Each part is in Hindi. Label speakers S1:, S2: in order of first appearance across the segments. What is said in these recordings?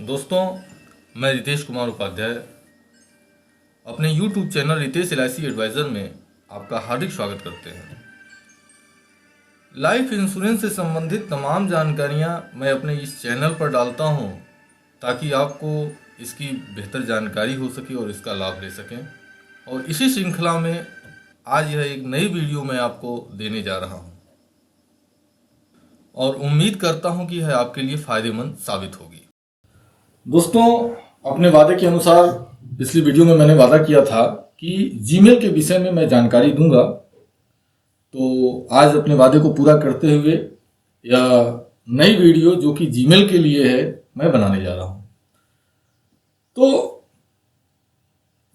S1: दोस्तों, मैं रितेश कुमार उपाध्याय अपने YouTube channel Ritesh LIC adviser में आपका हार्दिक स्वागत करते हैं। लाइफ इंश्योरेंस से संबंधित तमाम जानकारियां मैं अपने इस चैनल पर डालता हूं ताकि आपको इसकी बेहतर जानकारी हो सके और इसका लाभ ले सकें। और इसी श्रृंखला में आज यह एक नई वीडियो मैं आपको देने जा रहा हूं और उम्मीद करता हूं कि यह आपके लिए फ़ायदेमंद साबित होगी। दोस्तों, अपने वादे के अनुसार पिछली वीडियो में मैंने वादा किया था कि जीमेल के विषय में मैं जानकारी दूंगा, तो आज अपने वादे को पूरा करते हुए यह नई वीडियो जो कि जीमेल के लिए है मैं बनाने जा रहा हूं। तो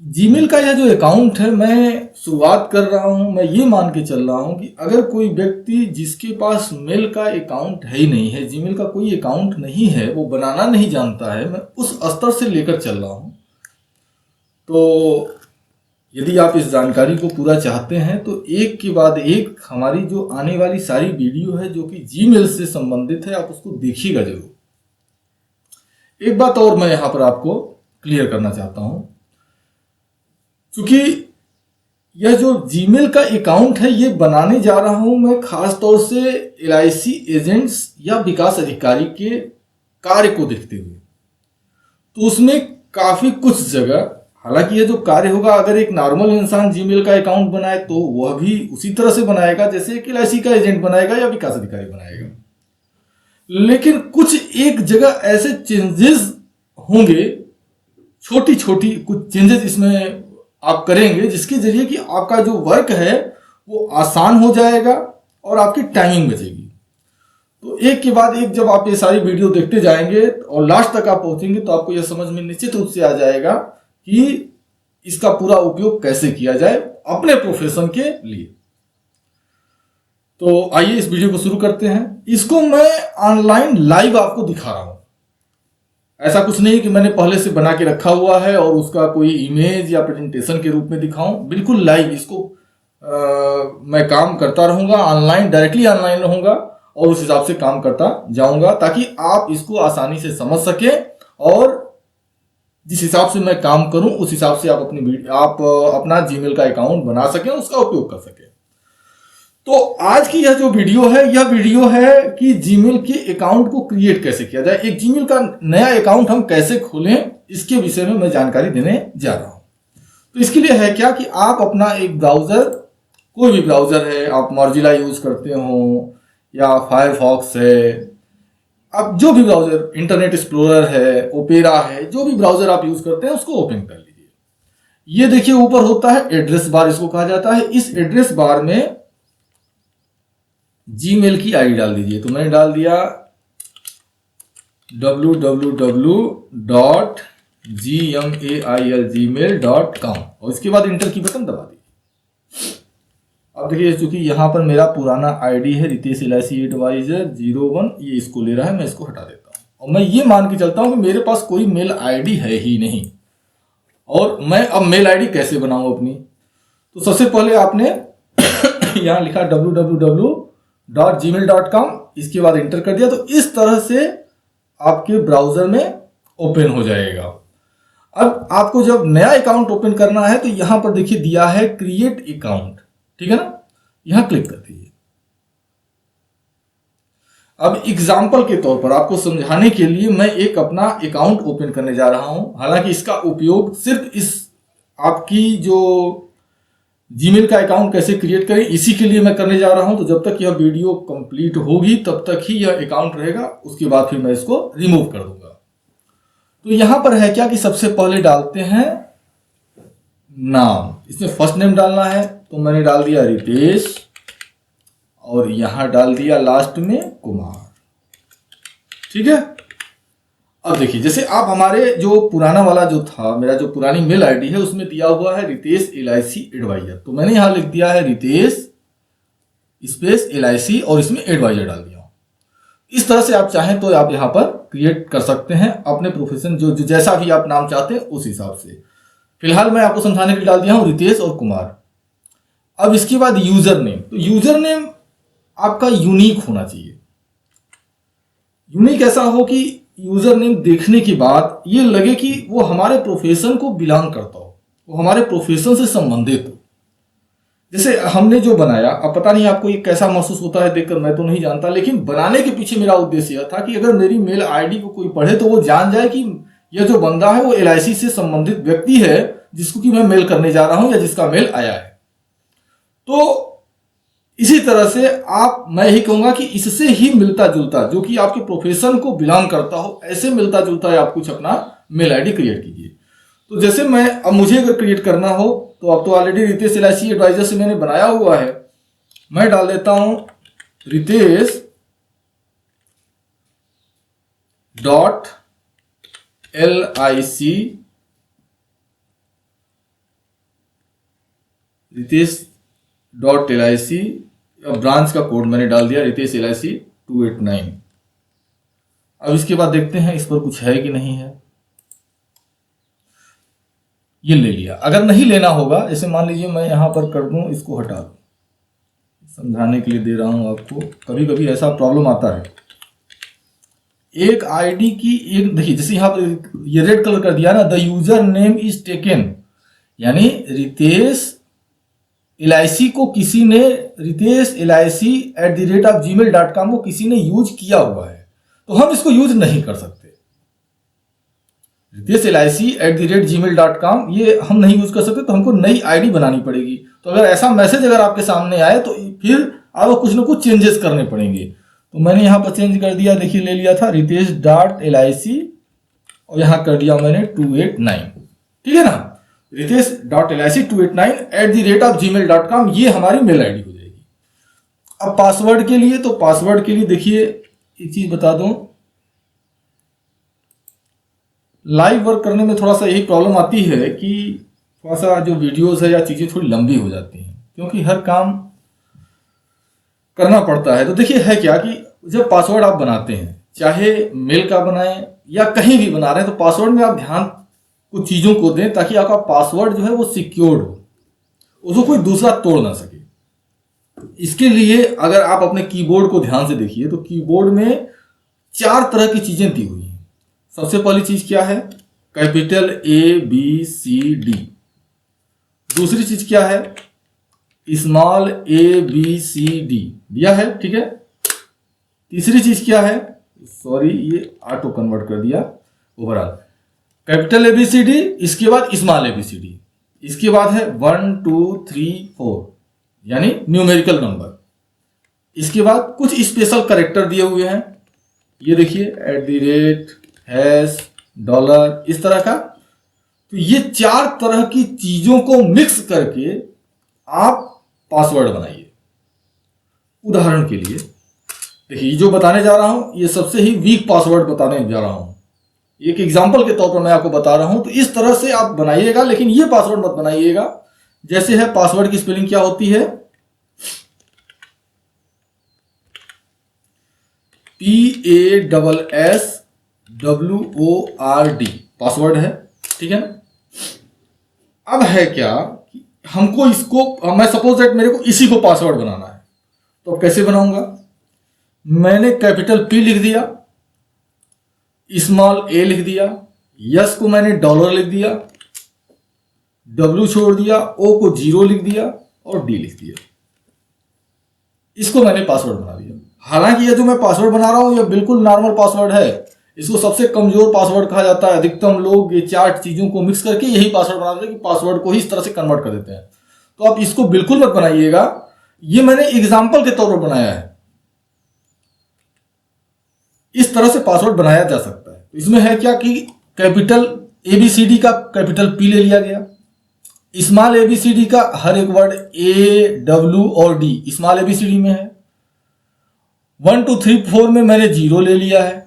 S1: जीमेल का यह जो अकाउंट है मैं शुरुआत कर रहा हूं, मैं ये मान के चल रहा हूं कि अगर कोई व्यक्ति जिसके पास मेल का अकाउंट है ही नहीं है, जीमेल का कोई अकाउंट नहीं है, वो बनाना नहीं जानता है, मैं उस स्तर से लेकर चल रहा हूं। तो यदि आप इस जानकारी को पूरा चाहते हैं तो एक के बाद एक हमारी जो आने वाली सारी वीडियो है जो कि जीमेल से संबंधित है, आप उसको देखिएगा जरूर। एक बात और मैं यहां पर आपको क्लियर करना चाहता हूं, क्योंकि यह जो जीमेल का अकाउंट है ये बनाने जा रहा हूं मैं खास तौर से LIC एजेंट्स या विकास अधिकारी के कार्य को देखते हुए। तो उसमें काफी कुछ जगह, हालांकि ये जो कार्य होगा, अगर एक नॉर्मल इंसान जीमेल का अकाउंट बनाए तो वह भी उसी तरह से बनाएगा जैसे एक LIC का एजेंट बनाएगा या विकास अधिकारी बनाएगा, लेकिन कुछ एक जगह ऐसे चेंजेस होंगे, छोटी छोटी कुछ चेंजेस इसमें आप करेंगे जिसके जरिए कि आपका जो वर्क है वो आसान हो जाएगा और आपकी टाइमिंग बचेगी। तो एक के बाद एक जब आप ये सारी वीडियो देखते जाएंगे और लास्ट तक आप पहुंचेंगे तो आपको यह समझ में निश्चित रूप से आ जाएगा कि इसका पूरा उपयोग कैसे किया जाए अपने प्रोफेशन के लिए। तो आइए इस वीडियो को शुरू करते हैं। इसको मैं ऑनलाइन लाइव आपको दिखा रहा हूं, ऐसा कुछ नहीं कि मैंने पहले से बना के रखा हुआ है और उसका कोई इमेज या प्रेजेंटेशन के रूप में दिखाऊं। बिल्कुल लाइव इसको मैं काम करता रहूंगा, ऑनलाइन, डायरेक्टली ऑनलाइन रहूंगा और उस हिसाब से काम करता जाऊंगा ताकि आप इसको आसानी से समझ सके और जिस हिसाब से मैं काम करूं उस हिसाब से आप अपना जीमेल का अकाउंट बना सकें, उसका उपयोग कर सकें। तो आज की यह जो वीडियो है, यह वीडियो है कि जीमेल के अकाउंट को क्रिएट कैसे किया जाए, एक जीमेल का नया अकाउंट हम कैसे खोलें, इसके विषय में मैं जानकारी देने जा रहा हूं। तो इसके लिए है क्या कि आप अपना एक ब्राउजर, कोई भी ब्राउजर है, आप मॉजिला यूज करते हो या फायरफॉक्स है, आप जो भी ब्राउजर, इंटरनेट एक्सप्लोरर है, ओपेरा है, जो भी ब्राउजर आप यूज करते हैं उसको ओपन कर लीजिए। ये देखिए ऊपर होता है एड्रेस बार, इसको कहा जाता है। इस एड्रेस बार में जीमेल की आईडी डाल दीजिए। तो मैंने डाल दिया www.gmail.com और इसके बाद इंटर की बटन दबा दीजिए। अब देखिए, चूंकि यहां पर मेरा पुराना आईडी है रितेश LIC एडवाइजर 01, ये इसको ले रहा है, मैं इसको हटा देता हूं और मैं ये मान के चलता हूं कि मेरे पास कोई मेल आईडी है ही नहीं। और मैं अब मेल आईडी कैसे बनाऊं अपनी? तो सबसे पहले आपने यहां लिखा www.gmail.com, इसके बाद इंटर कर दिया तो इस तरह से आपके ब्राउजर में ओपन हो जाएगा। अब आपको जब नया अकाउंट ओपन करना है तो यहां पर देखिए दिया है क्रिएट अकाउंट, ठीक है ना, यहां क्लिक कर दीजिए। अब एग्जाम्पल के तौर पर आपको समझाने के लिए मैं एक अपना अकाउंट ओपन करने जा रहा हूं। हालांकि इसका उपयोग सिर्फ इस आपकी जो जीमेल का अकाउंट कैसे क्रिएट करें इसी के लिए मैं करने जा रहा हूं। तो जब तक यह वीडियो कंप्लीट होगी तब तक ही यह अकाउंट रहेगा, उसके बाद फिर मैं इसको रिमूव कर दूंगा। तो यहां पर है क्या कि सबसे पहले डालते हैं नाम, इसमें फर्स्ट नेम डालना है तो मैंने डाल दिया रितेश और यहां डाल दिया लास्ट में कुमार, ठीक है। अब देखिए, जैसे आप हमारे जो पुराना वाला जो था, मेरा जो पुरानी मेल आईडी है उसमें दिया हुआ है रितेश LIC एडवाइजर, तो मैंने यहां लिख दिया है रितेश स्पेस LIC और इसमें एडवाइजर डाल दिया। इस तरह से आप चाहें तो आप यहां पर क्रिएट कर सकते हैं अपने प्रोफेशन, जो जैसा भी आप नाम चाहते हैं उस हिसाब से। फिलहाल मैं आपको समझाने के लिए डाल दिया हूं रितेश और कुमार। अब इसके बाद यूजर नेम, तो यूजर नेम आपका यूनिक होना चाहिए। यूनिक ऐसा हो कि यूजर नेम देखने के बाद ये लगे कि वो हमारे प्रोफेशन को बिलोंग करता हो, वो हमारे प्रोफेशन से संबंधित हो। जैसे हमने जो बनाया, अब पता नहीं आपको ये कैसा महसूस होता है देखकर, मैं तो नहीं जानता, लेकिन बनाने के पीछे मेरा उद्देश्य यह था कि अगर मेरी मेल आईडी को कोई पढ़े तो वो जान जाए कि यह जो बंदा है वो एलआईसी से संबंधित व्यक्ति है, जिसको कि मैं मेल करने जा रहा हूं या जिसका मेल आया है। तो इसी तरह से मैं यही कहूंगा कि इससे ही मिलता जुलता, जो कि आपके प्रोफेशन को बिलोंग करता हो, ऐसे मिलता जुलता है आप कुछ अपना मेल आईडी क्रिएट कीजिए। तो जैसे अब मुझे अगर क्रिएट करना हो तो अब तो ऑलरेडी रितेश एलआईसी एडवाइजर से मैंने बनाया हुआ है। मैं डाल देता हूं Ritesh dot LIC, Ritesh dot LIC, branch का कोड मैंने डाल दिया रितेश LIC 289। अब इसके बाद देखते हैं इस पर कुछ है कि नहीं है। ये ले लिया। अगर नहीं लेना होगा, जैसे मान लीजिए मैं यहां पर कर दूं, इसको हटा दूं, समझाने के लिए दे रहा हूं आपको, कभी कभी ऐसा प्रॉब्लम आता है। एक आईडी की एक, देखिए जैसे यहां पर ये रेड कलर कर दिया ना, the user name is taken, यानी रितेश LIC को किसी ने, रितेश LIC@gmail.com को किसी ने यूज किया हुआ है, तो हम इसको यूज नहीं कर सकते। रितेश LIC@gmail.com ये हम नहीं यूज कर सकते, तो हमको नई आईडी बनानी पड़ेगी। तो अगर ऐसा मैसेज अगर आपके सामने आए तो फिर आपको कुछ ना कुछ चेंजेस करने पड़ेंगे। तो मैंने यहां पर चेंज कर दिया, देखिए ले लिया था रितेश डॉट LIC और यहां कर दिया मैंने 289, ठीक है ना। रितेश डॉट LIC 289@gmail.com ये हमारी मेल आईडी हो जाएगी। अब पासवर्ड के लिए, तो पासवर्ड के लिए देखिए एक चीज बता दूं, लाइव वर्क करने में थोड़ा सा यही प्रॉब्लम आती है कि थोड़ा सा जो वीडियोस है या चीजें थोड़ी लंबी हो जाती हैं, क्योंकि हर काम करना पड़ता है। तो देखिए है क्या कि जब पासवर्ड आप बनाते हैं, चाहे मेल का बनाएं या कहीं भी बना रहे हैं, तो पासवर्ड में आप ध्यान कुछ चीजों को दें ताकि आपका पासवर्ड जो है वो सिक्योर्ड हो, उसको कोई दूसरा तोड़ ना सके। इसके लिए अगर आप अपने कीबोर्ड को ध्यान से देखिए तो कीबोर्ड में 4 तरह की चीजें दी हुई हैं। सबसे पहली चीज क्या है, कैपिटल ABCD। दूसरी चीज क्या है, स्मॉल ABCD दिया है, ठीक है। तीसरी चीज क्या है, सॉरी ये ऑटो कन्वर्ट कर दिया, ओवरऑल कैपिटल ABCD, इसके बाद स्मॉल ABCD, इसके बाद है 1 2 3 4 यानी न्यूमेरिकल नंबर। इसके बाद कुछ स्पेशल कैरेक्टर दिए हुए हैं, ये देखिए @ $, इस तरह का। तो ये 4 तरह की चीजों को मिक्स करके आप पासवर्ड बनाइए। उदाहरण के लिए देखिए जो बताने जा रहा हूं ये सबसे ही वीक पासवर्ड बताने जा रहा हूं, एक एग्जांपल के तौर पर मैं आपको बता रहा हूं। तो इस तरह से आप बनाइएगा, लेकिन ये पासवर्ड मत बनाइएगा। जैसे है, पासवर्ड की स्पेलिंग क्या होती है, PASSWORD पासवर्ड है, ठीक है ना। अब है क्या कि हमको इसको, मैं सपोज दैट मेरे को इसी को पासवर्ड बनाना है, तो अब कैसे बनाऊंगा। मैंने कैपिटल P लिख दिया, स्मॉल A लिख दिया, यस को मैंने $, लिख दिया, W छोड़ दिया, O को 0 लिख दिया और D लिख दिया। इसको मैंने पासवर्ड बना दिया। हालांकि ये जो मैं पासवर्ड बना रहा हूं ये बिल्कुल नॉर्मल पासवर्ड है, इसको सबसे कमजोर पासवर्ड कहा जाता है। अधिकतम लोग ये 4 चीजों को मिक्स करके यही पासवर्ड बनाते हैं कि पासवर्ड को ही इस तरह से कन्वर्ट कर देते हैं। तो आप इसको बिल्कुल मत बनाइएगा, ये मैंने एग्जाम्पल के तौर पर बनाया है। इस तरह से पासवर्ड बनाया जा सकता है। इसमें है क्या कि कैपिटल ABCD का कैपिटल P ले लिया गया, स्मॉल ABCD का हर एक वर्ड A, W और D स्मॉल ABCD में है, 1 2 3 4 में मैंने 0 ले लिया है,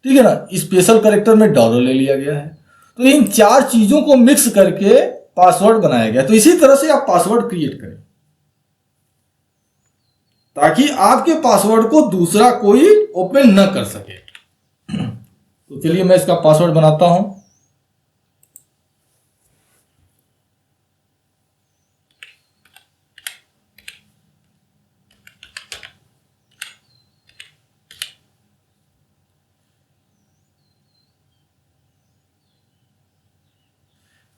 S1: ठीक है ना। स्पेशल कैरेक्टर में $, ले लिया गया है। तो इन 4 चीजों को मिक्स करके पासवर्ड बनाया गया। तो इसी तरह से आप पासवर्ड क्रिएट करें ताकि आपके पासवर्ड को दूसरा कोई ओपन न कर सके। तो चलिए मैं इसका पासवर्ड बनाता हूं।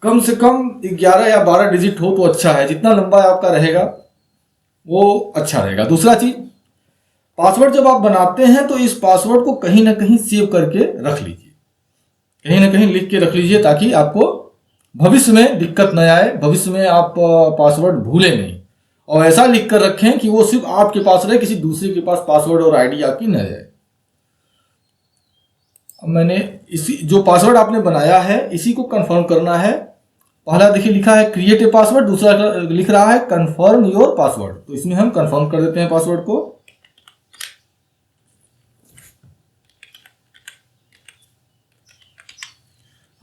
S1: कम से कम 11 या 12 डिजिट हो तो अच्छा है, जितना लंबा आपका रहेगा वो अच्छा रहेगा। दूसरा चीज, पासवर्ड जब आप बनाते हैं तो इस पासवर्ड को कहीं ना कहीं सेव करके रख लीजिए, कहीं ना कहीं लिख के रख लीजिए, ताकि आपको भविष्य में दिक्कत न आए, भविष्य में आप पासवर्ड भूले नहीं। और ऐसा लिख कर रखें कि वो सिर्फ आपके पास रहे, किसी दूसरे के पास पासवर्ड और आईडी आपकी न जाए। अब मैंने इसी जो पासवर्ड आपने बनाया है इसी को कंफर्म करना है। पहला देखिए लिखा है क्रिएट ए पासवर्ड, दूसरा लिख रहा है कंफर्म योर पासवर्ड। तो इसमें हम कंफर्म कर देते हैं पासवर्ड को।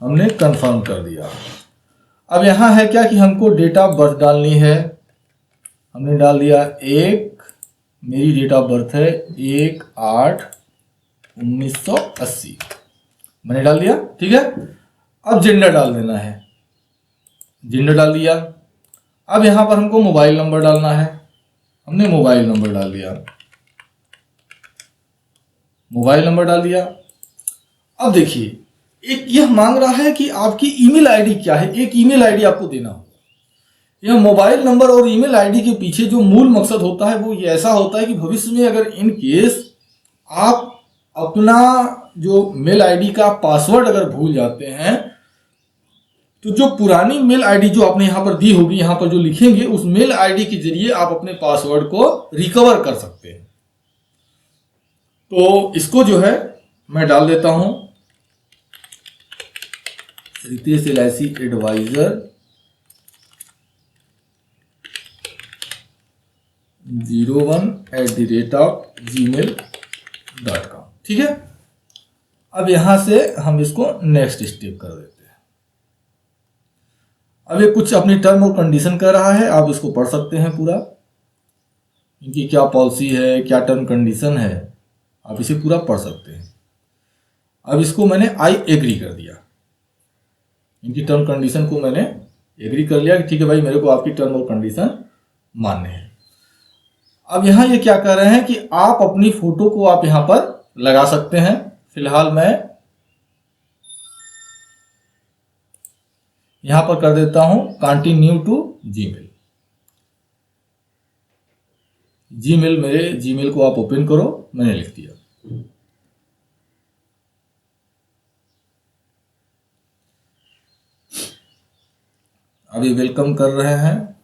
S1: हमने कंफर्म कर दिया। अब यहां है क्या कि हमको डेट ऑफ बर्थ डालनी है। हमने डाल दिया 1, मेरी डेट ऑफ बर्थ है 1/8/1980, मैंने डाल दिया। ठीक है, अब जेंडर डाल देना है, जेंडर डाल दिया। अब यहां पर हमको मोबाइल नंबर डालना है, हमने मोबाइल नंबर डाल दिया, मोबाइल नंबर डाल दिया। अब देखिए एक यह मांग रहा है कि आपकी ईमेल आईडी क्या है, एक ईमेल आईडी आपको देना होगा। यह मोबाइल नंबर और ईमेल आईडी के पीछे जो मूल मकसद होता है वो ये ऐसा होता है कि भविष्य में अगर इन केस आप अपना जो मेल आईडी का पासवर्ड अगर भूल जाते हैं तो जो पुरानी मेल आईडी जो आपने यहां पर दी होगी, यहां पर जो लिखेंगे उस मेल आईडी के जरिए आप अपने पासवर्ड को रिकवर कर सकते हैं। तो इसको जो है मैं डाल देता हूं, रितेश LIC एडवाइजर 01@gmail.com। ठीक है, अब यहां से हम इसको नेक्स्ट स्टेप कर देते हैं। अब ये कुछ अपनी टर्म और कंडीशन कर रहा है, आप इसको पढ़ सकते हैं पूरा, इनकी क्या पॉलिसी है, क्या टर्म कंडीशन है, आप इसे पूरा पढ़ सकते हैं। अब इसको मैंने आई एग्री कर दिया, इनकी टर्म कंडीशन को मैंने एग्री कर लिया कि ठीक है भाई मेरे को आपकी टर्म और कंडीशन मानने हैं। अब यहां ये क्या कर रहे हैं कि आप अपनी फोटो को आप यहां पर लगा सकते हैं। फिलहाल मैं यहां पर कर देता हूं कंटिन्यू टू जीमेल। जीमेल, मेरे जीमेल को आप ओपन करो, मैंने लिख दिया। अभी वेलकम कर रहे हैं,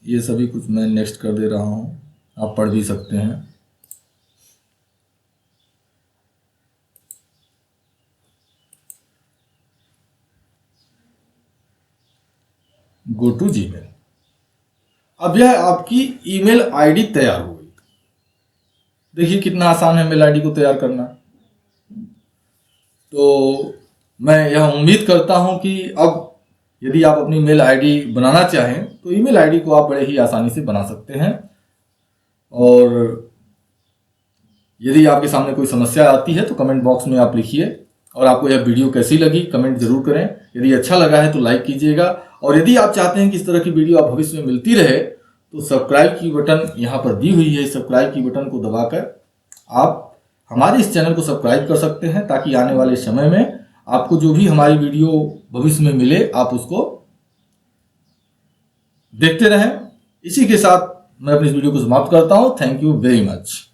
S1: ये सभी कुछ मैं नेक्स्ट कर दे रहा हूं, आप पढ़ भी सकते हैं। Go to Gmail. अब यह आपकी ईमेल आईडी तैयार हो गई। देखिए कितना आसान है मेल आईडी को तैयार करना। तो मैं यह उम्मीद करता हूं कि अब यदि आप अपनी मेल आईडी बनाना चाहें तो ईमेल आईडी को आप बड़े ही आसानी से बना सकते हैं। और यदि आपके सामने कोई समस्या आती है तो कमेंट बॉक्स में आप लिखिए। और आपको यह वीडियो कैसी लगी कमेंट जरूर करें। यदि अच्छा लगा है तो लाइक कीजिएगा। और यदि आप चाहते हैं कि इस तरह की वीडियो आप भविष्य में मिलती रहे तो सब्सक्राइब की बटन यहाँ पर दी हुई है, सब्सक्राइब की बटन को दबाकर आप हमारे इस चैनल को सब्सक्राइब कर सकते हैं, ताकि आने वाले समय में आपको जो भी हमारी वीडियो भविष्य में मिले आप उसको देखते रहें। इसी के साथ मैं अपनी इस वीडियो को समाप्त करता हूं। Thank you very much.